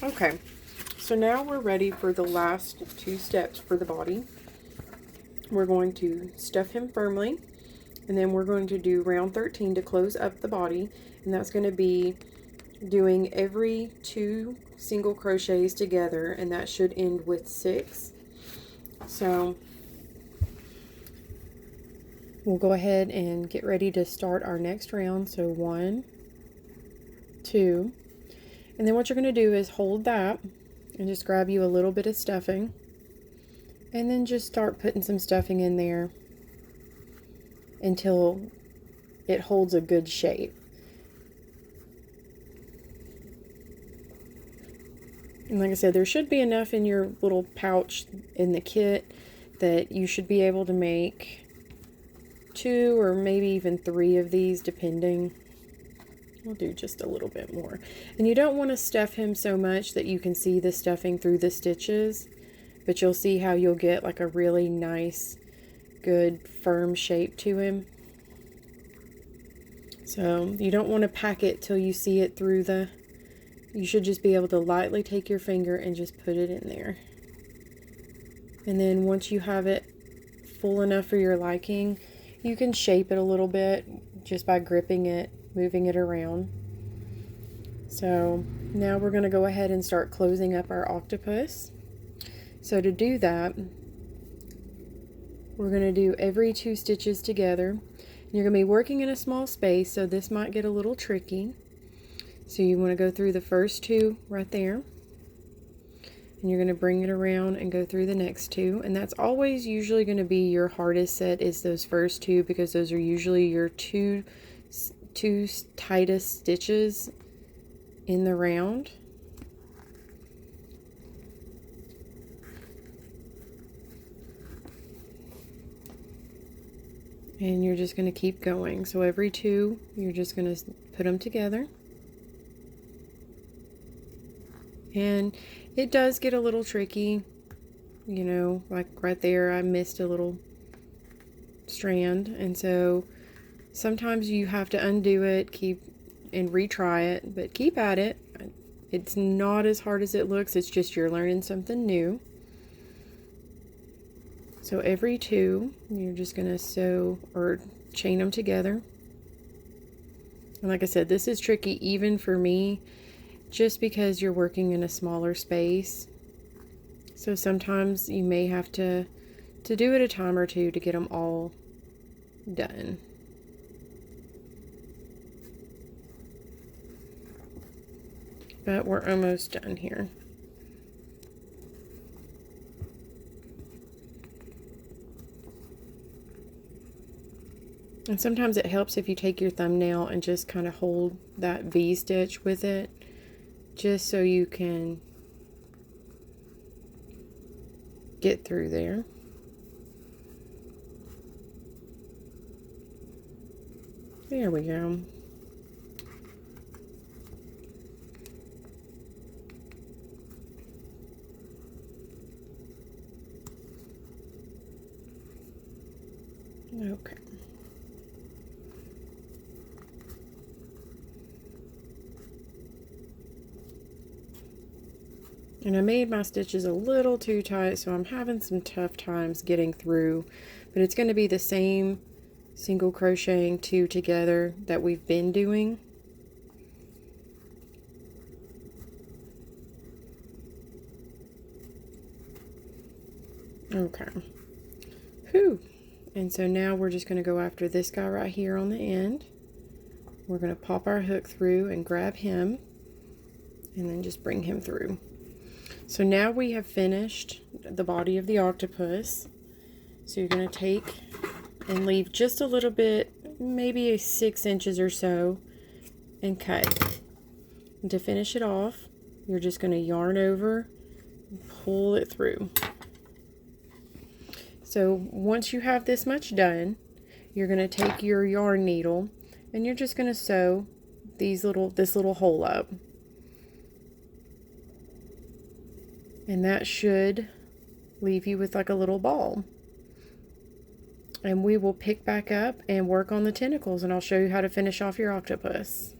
Okay, so now we're ready for the last 2 steps for the body. We're going to stuff him firmly, and then we're going to do round 13 to close up the body, and that's going to be doing every 2 single crochets together, and that should end with 6. So we'll go ahead and get ready to start our next round. So 1, 2, and then what you're going to do is hold that and just grab you a little bit of stuffing, and then just start putting some stuffing in there until it holds a good shape. And like I said, there should be enough in your little pouch in the kit that you should be able to make 2 or maybe even 3 of these, depending. We'll do just a little bit more. And you don't want to stuff him so much that you can see the stuffing through the stitches, but you'll see how you'll get like a really nice, good, firm shape to him. So you don't want to pack it till you see it through the... You should just be able to lightly take your finger and just put it in there. And then once you have it full enough for your liking, you can shape it a little bit just by gripping it, moving it around. So now we're going to go ahead and start closing up our octopus. So to do that, we're going to do every 2 stitches together. You're going to be working in a small space, so this might get a little tricky. So you want to go through the first 2 right there, and you're going to bring it around and go through the next 2, and that's always usually going to be your hardest set, is those first 2, because those are usually your two tightest stitches in the round. And you're just going to keep going. So every 2, you're just going to put them together. And it does get a little tricky, you know, like right there I missed a little strand, and so sometimes you have to undo it, keep and retry it, but keep at it. It's not as hard as it looks, it's just you're learning something new. So every 2, you're just going to sew or chain them together. And like I said, this is tricky even for me, just because you're working in a smaller space. So sometimes you may have to do it a time or 2 to get them all done. But we're almost done here. And sometimes it helps if you take your thumbnail and just kind of hold that V stitch with it, just so you can get through there. There we go. Okay. And I made my stitches a little too tight, so I'm having some tough times getting through, but it's going to be the same single crocheting 2 together that we've been doing. Okay. Whew. And so now we're just going to go after this guy right here on the end. We're going to pop our hook through and grab him, and then just bring him through. So now we have finished the body of the octopus. So you're going to take and leave just a little bit, maybe 6 inches or so, and cut. And to finish it off, you're just going to yarn over and pull it through. So once you have this much done, you're going to take your yarn needle and you're just going to sew this little hole up. And that should leave you with like a little ball. And we will pick back up and work on the tentacles, and I'll show you how to finish off your octopus.